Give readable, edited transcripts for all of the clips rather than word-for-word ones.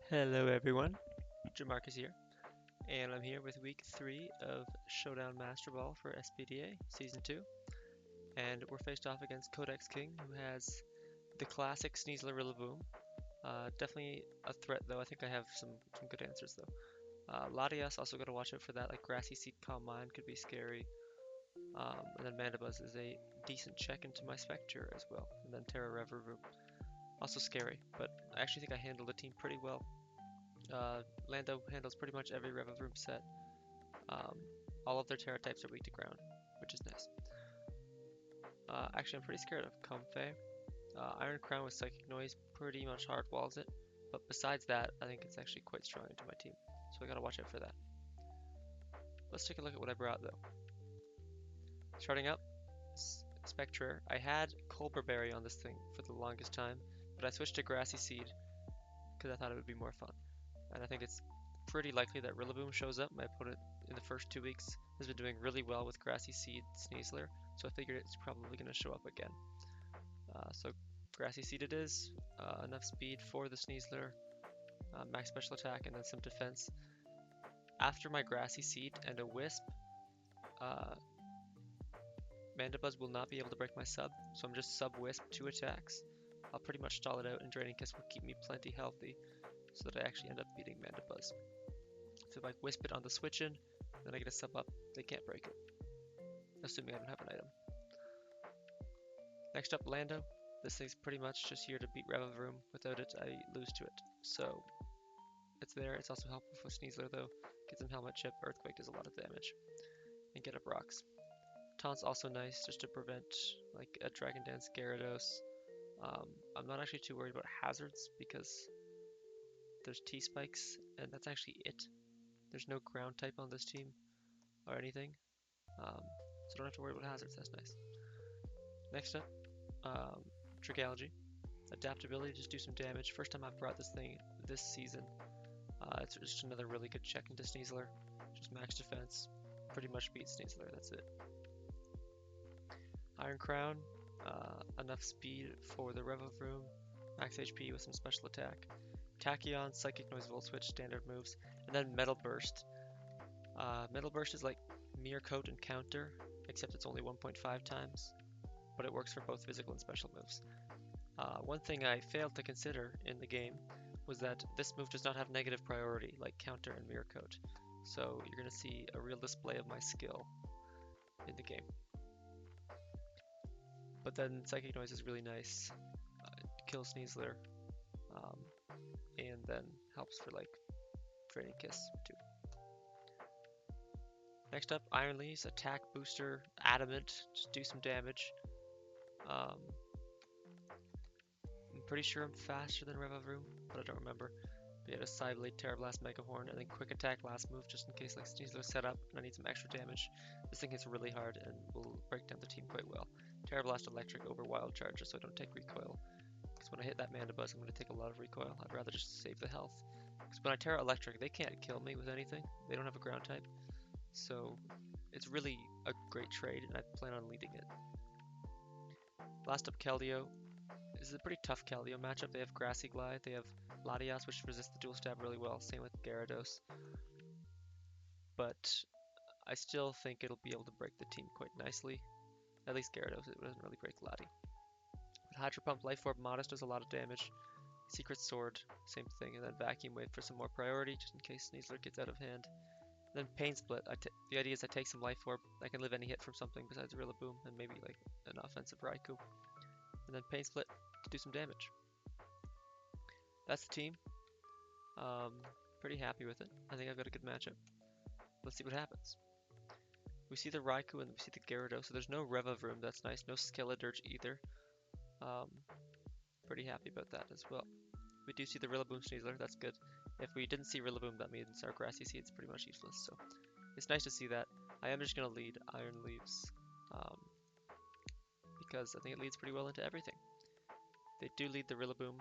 Hello everyone, Jamarcus here, and I'm here with week 3 of Showdown Master Ball for SPDA Season 2, and we're faced off against Codex King, who has the classic Sneasler Rillaboom. Definitely a threat though, I think I have some good answers though. Latias, also gotta watch out for that, like Grassy Seed Calm Mind could be scary, and then Mandibuzz is a decent check into my Spectre as well, and then Terra Reverum, also scary, but I actually think I handled the team pretty well. Lando handles pretty much every Rev-Room set. Um, all of their Terra types are weak to ground, which is nice. Actually, I'm pretty scared of Comfey. Iron Crown with Psychic Noise pretty much hard walls it, but besides that, I think it's actually quite strong into my team. So I gotta watch out for that. Let's take a look at what I brought though. Starting up, Spectre. I had Colberberry on this thing for the longest time, but I switched to Grassy Seed because I thought it would be more fun. And I think it's pretty likely that Rillaboom shows up. My opponent in the first 2 weeks has been doing really well with Grassy Seed Sneasler, so I figured it's probably going to show up again. So Grassy Seed it is, enough speed for the Sneasler, max special attack, and then some defense. After my Grassy Seed and a Wisp, uh, Mandibuzz will not be able to break my sub, so I'm just sub Wisp 2 attacks. I'll pretty much stall it out, and Draining Kiss will keep me plenty healthy, so that I actually end up beating Mandibuzz. So if I Wisp it on the switch in, then I get a sub up, they can't break it. Assuming I don't have an item. Next up, Lando. This thing's pretty much just here to beat Rev-Room. Without it, I lose to it. So it's there. It's also helpful for Sneasler though. Gets him Helmet Chip, Earthquake does a lot of damage. And get up rocks. Taunt's also nice just to prevent like a Dragon Dance Gyarados. I'm not actually too worried about hazards because there's T-Spikes and that's actually it. There's no ground type on this team or anything. So don't have to worry about hazards, that's nice. Next up, Trichology. Adaptability, just do some damage. First time I've brought this thing this season. It's just another really good check into Sneasler. Just max defense. Pretty much beat Sneasler, that's it. Iron Crown, enough speed for the Rev-Room. Max HP with some special attack. Tachyon, Psychic Noise, Volt Switch, standard moves. And then Metal Burst. Metal Burst is like Mirror Coat and Counter, except it's only 1.5 times, but it works for both physical and special moves. One thing I failed to consider in the game was that this move does not have negative priority like Counter and Mirror Coat, so you're going to see a real display of my skill in the game. But then Psychic Noise is really nice, kills Sneasler, um, and then helps for like Draining Kiss too. Next up, Iron Leaves, attack booster, adamant, just do some damage. I'm pretty sure I'm faster than Rev-Room, but I don't remember. But yeah, just Psy Blade, Terra Blast, Mega Horn, and then Quick Attack last move just in case like Sneasler set up and I need some extra damage. This thing hits really hard and will break down the team quite well. Terra Blast Electric over Wild Charge just so I don't take recoil. Because when I hit that Mandibuzz, I'm going to take a lot of recoil. I'd rather just save the health. Because when I Terra Electric, they can't kill me with anything. They don't have a ground type. So it's really a great trade, and I plan on leading it. Last up, Keldeo. This is a pretty tough Keldeo matchup. They have Grassy Glide, they have Latias, which resists the dual stab really well. Same with Gyarados. But I still think it'll be able to break the team quite nicely. At least Gyarados, it doesn't really break Lati. With Hydro Pump, Life Orb, Modest does a lot of damage. Secret Sword, same thing, and then Vacuum Wave for some more priority, just in case Sneasler gets out of hand. And then Pain Split. The idea is I take some Life Orb. I can live any hit from something besides Rillaboom and maybe like an offensive Raikou. And then Pain Split to do some damage. That's the team. Pretty happy with it. I think I've got a good matchup. Let's see what happens. We see the Raikou and we see the Gyarados, so there's no Rev-Room, that's nice. No Skeledirge either. Pretty happy about that as well. We do see the Rillaboom Sneasler, that's good. If we didn't see Rillaboom, that means our Grassy Seed's pretty much useless, so it's nice to see that. I am just going to lead Iron Leaves, because I think it leads pretty well into everything. They do lead the Rillaboom.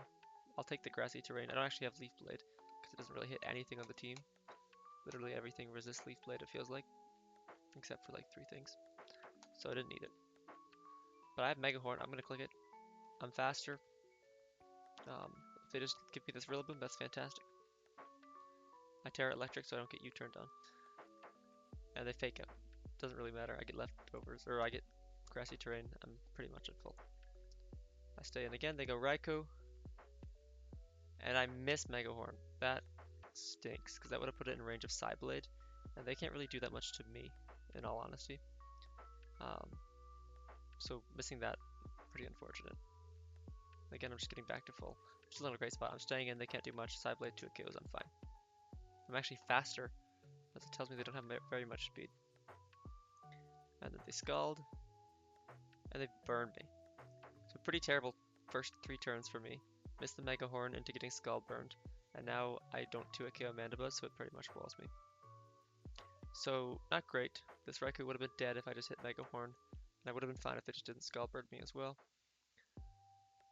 I'll take the Grassy Terrain. I don't actually have Leaf Blade, because it doesn't really hit anything on the team. Literally everything resists Leaf Blade, it feels like, except for like 3 things. So I didn't need it. But I have Mega Horn, I'm going to click it. I'm faster. If they just give me this Rillaboom, that's fantastic. I tear electric so I don't get U-turned on. And they fake out. Doesn't really matter. I get leftovers, or I get grassy terrain. I'm pretty much at full. I stay in again. They go Raikou, and I miss Megahorn. That stinks, because that would have put it in range of Psyblade, and they can't really do that much to me, in all honesty. Um, so missing that, pretty unfortunate. Again, I'm just getting back to full. Still in a great spot. I'm staying in. They can't do much. Psyblade 2 KOs. I'm fine. I'm actually faster, as it tells me they don't have very much speed. And then they Scald, and they burn me. So pretty terrible first 3 turns for me. Missed the Mega Horn into getting Scald burned, and now I don't 2 KO Mandibuzz, so it pretty much walls me. So not great. This Raikou would have been dead if I just hit Mega Horn, and I would have been fine if they just didn't Scald burn me as well.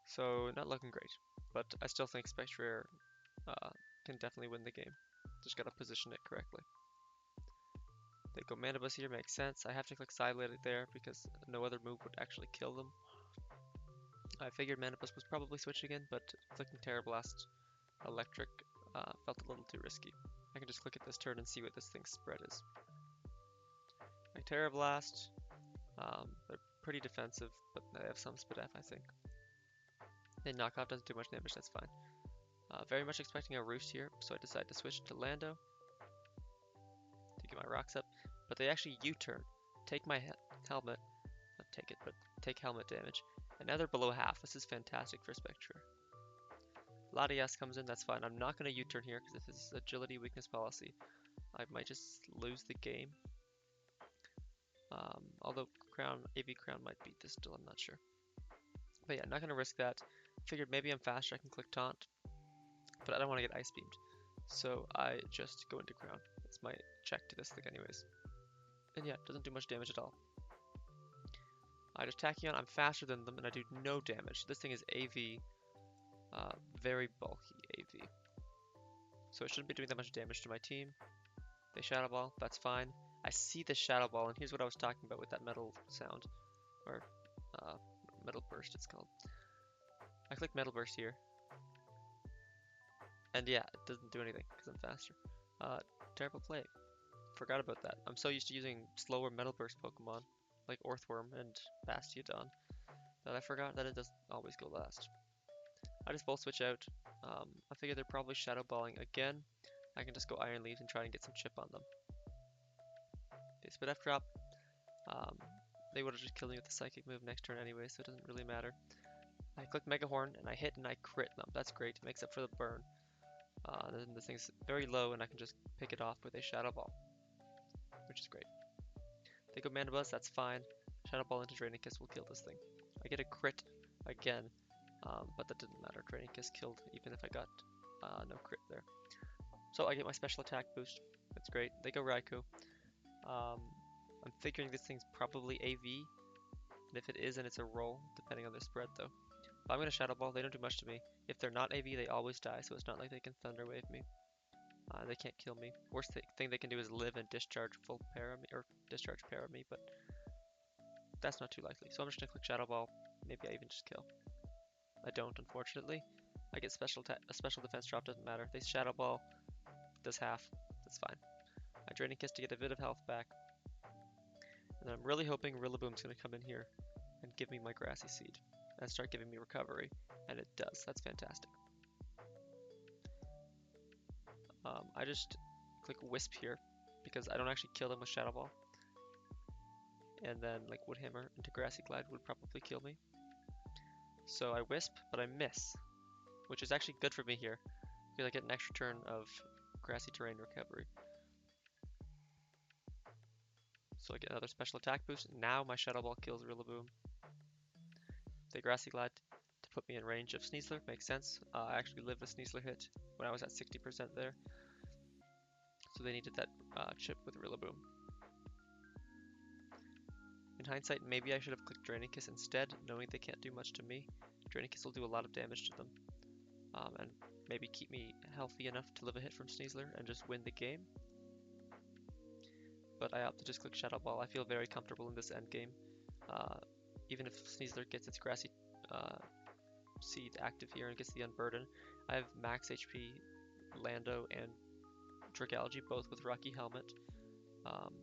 So not looking great, but I still think Spectre can definitely win the game. Just gotta position it correctly. They go Mandibuzz here, makes sense. I have to click Psyblade there because no other move would actually kill them. I figured Mandibuzz was probably switching in, but clicking Terra Blast Electric felt a little too risky. I can just click at this turn and see what this thing's spread is. My Terra Blast, they're pretty defensive, but they have some Spadef, I think. And knockoff doesn't do much damage, that's fine. Very much expecting a Roost here, so I decide to switch to Lando to get my rocks up. But they actually U-turn, take my helmet, not take it, but take helmet damage. And now they're below half. This is fantastic for Spectre. Latias comes in, that's fine. I'm not going to U-turn here because if this is agility weakness policy, I might just lose the game. Although AV Crown might beat this still, I'm not sure. But yeah, not going to risk that. Figured maybe I'm faster, I can click Taunt. But I don't want to get Ice Beamed. So I just go into Crown. It's my check to this thing anyways. And yeah, it doesn't do much damage at all. I just Tachyon, I'm faster than them and I do no damage. This thing is AV, very bulky AV. So it shouldn't be doing that much damage to my team. They Shadow Ball, that's fine. I see the Shadow Ball and here's what I was talking about with that metal sound. Or Metal Burst it's called. I click Metal Burst here. And yeah, it doesn't do anything because I'm faster. Terrible play. Forgot about that. I'm so used to using slower Metal Burst Pokemon, like Orthworm and Bastiodon, that I forgot that it doesn't always go last. I just Volt Switch out. I figure they're probably Shadow Balling again. I can just go Iron Leaves and try and get some chip on them. Okay, Spadef drop. They would have just killed me with the Psychic move next turn anyway, so it doesn't really matter. I click Mega Horn and I hit and I crit them. That's great. Makes up for the burn. Then this thing's very low and I can just pick it off with a Shadow Ball, which is great. They go Mandibuzz, that's fine. Shadow Ball into Draining Kiss will kill this thing. I get a crit again, but that didn't matter. Draining Kiss killed even if I got no crit there. So I get my special attack boost. That's great. They go Raikou. I'm figuring this thing's probably AV, and if it is, then it's a roll, depending on their spread though. But I'm going to Shadow Ball. They don't do much to me. If they're not AV, they always die, so it's not like they can Thunder Wave me. They can't kill me. Worst thing they can do is live and discharge full para me, or discharge para me, but that's not too likely. So I'm just gonna click Shadow Ball. Maybe I even just kill. I don't, unfortunately. I get a special defense drop, doesn't matter. They Shadow Ball, does half, that's fine. I Draining Kiss to get a bit of health back. And I'm really hoping Rillaboom's gonna come in here and give me my Grassy Seed and start giving me recovery, and it does. That's fantastic. I just click Wisp here because I don't actually kill them with Shadow Ball. And then like Wood Hammer into Grassy Glide would probably kill me. So I Wisp, but I miss, which is actually good for me here because I get an extra turn of Grassy Terrain recovery. So I get another special attack boost. Now my Shadow Ball kills Rillaboom. They Grassy Glide to put me in range of Sneasler, makes sense. I actually lived a Sneasler hit when I was at 60% there. So they needed that chip with Rillaboom. In hindsight, maybe I should have clicked Draining Kiss instead, knowing they can't do much to me. Draining Kiss will do a lot of damage to them. And maybe keep me healthy enough to live a hit from Sneasler and just win the game. But I opt to just click Shadow Ball. I feel very comfortable in this end game. Even if Sneasler gets its Grassy Seed active here and gets the Unburden, I have max HP Lando and Dragalge, both with Rocky Helmet. Um,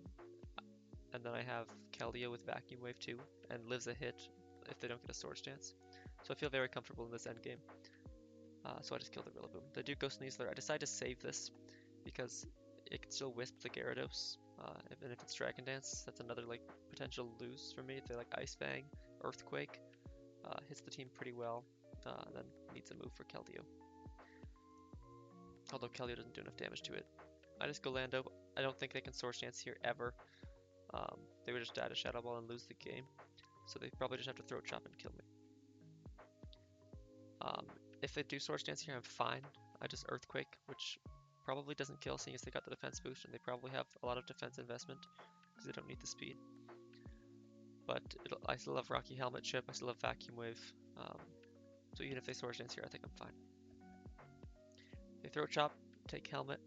and then I have Keldeo with Vacuum Wave too, and lives a hit if they don't get a Swords Dance. So I feel very comfortable in this endgame. So I just killed the Rillaboom. They do go Sneasler. I decided to save this because it can still Wisp the Gyarados. And if it's Dragon Dance, that's another like potential lose for me. If they like Ice Fang, Earthquake, hits the team pretty well, and then needs a move for Keldeo. Although Keldeo doesn't do enough damage to it. I just go Lando. I don't think they can Swords Dance here ever. They would just die to Shadow Ball and lose the game. So they probably just have to Throat Chop and kill me. If they do Swords Dance here, I'm fine. I just Earthquake, which probably doesn't kill seeing as they got the defense boost, and they probably have a lot of defense investment because they don't need the speed. But I still have Rocky Helmet Chip, I still have Vacuum Wave, so even if they Swords Dance here, I think I'm fine. They Throat Chop, take Helmet,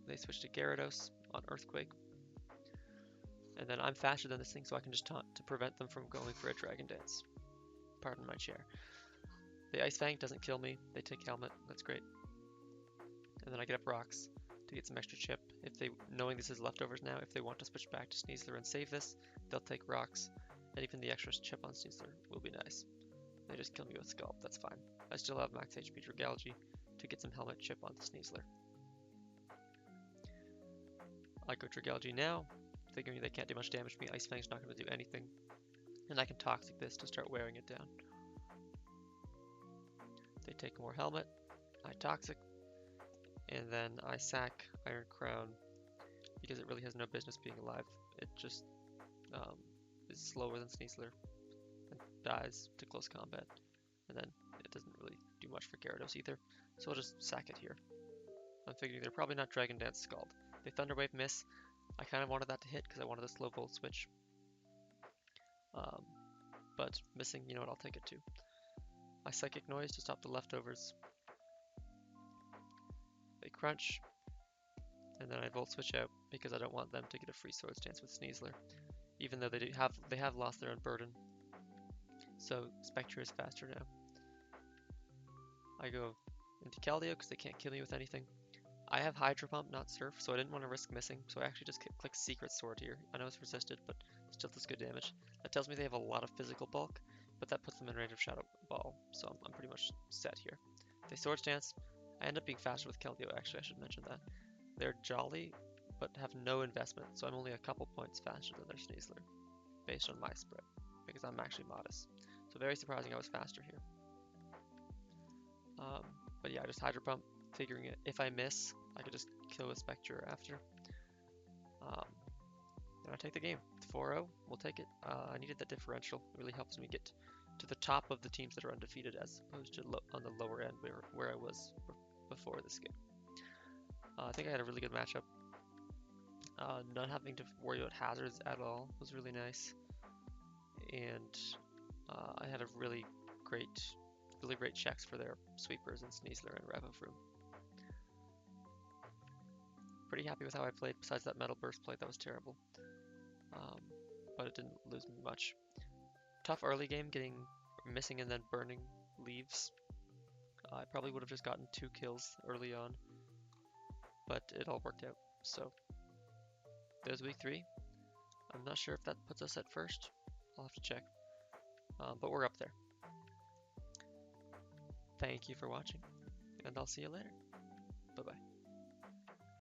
they switch to Gyarados on Earthquake, and then I'm faster than this thing, so I can just taunt to prevent them from going for a Dragon Dance. Pardon my chair. The Ice Fang doesn't kill me, they take Helmet, that's great. And then I get up Rocks to get some extra chip. If they, knowing this is leftovers now, if they want to switch back to Sneasler and save this, they'll take Rocks, and even the extra chip on Sneasler will be nice. They just kill me with Scalp, that's fine. I still have max HP Dragalge to get some Helmet chip on the Sneasler. I go Dragalge now, figuring they can't do much damage to me. Ice Fang's not going to do anything, and I can Toxic this to start wearing it down. They take more Helmet, I Toxic, and then I sack Iron Crown because it really has no business being alive. It just is slower than Sneasler and dies to close combat, and then it doesn't really do much for Gyarados either, so I'll just sack it here. I'm figuring they're probably not Dragon Dance Scald. They Thunder Wave miss. I kind of wanted that to hit because I wanted a slow Volt Switch. But missing, you know what, I'll take it too. I Psychic Noise to stop the leftovers. They Crunch, and then I Volt Switch out because I don't want them to get a free Swords Dance with Sneasler, even though they have lost their Unburden. So Spectre is faster now. I go into Keldeo because they can't kill me with anything. I have Hydro Pump, not Surf, so I didn't want to risk missing, so I actually just click Secret Sword here. I know it's resisted, but still does good damage. That tells me they have a lot of physical bulk, but that puts them in range of Shadow Ball, so I'm pretty much set here. They Swords Dance. I end up being faster with Keldeo, actually, I should mention that. They're jolly, but have no investment, so I'm only a couple points faster than their Sneasler, based on my spread, because I'm actually modest. So very surprising I was faster here. But yeah, I just Hydro Pump, figuring it. If I miss, I could just kill a Spectre after. And I take the game. 4-0, we'll take it. I needed that differential. It really helps me get to the top of the teams that are undefeated as opposed to on the lower end where I was before this game. I think I had a really good matchup. Not having to worry about hazards at all was really nice. And I had a really great checks for their Sweepers and Sneasler and Revavroom. Pretty happy with how I played, besides that Metal Burst play that was terrible. But it didn't lose me much. Tough early game, missing and then burning leaves. I probably would have just gotten 2 kills early on, but it all worked out. So there's week 3. I'm not sure if that puts us at first. I'll have to check. But we're up there. Thank you for watching, and I'll see you later.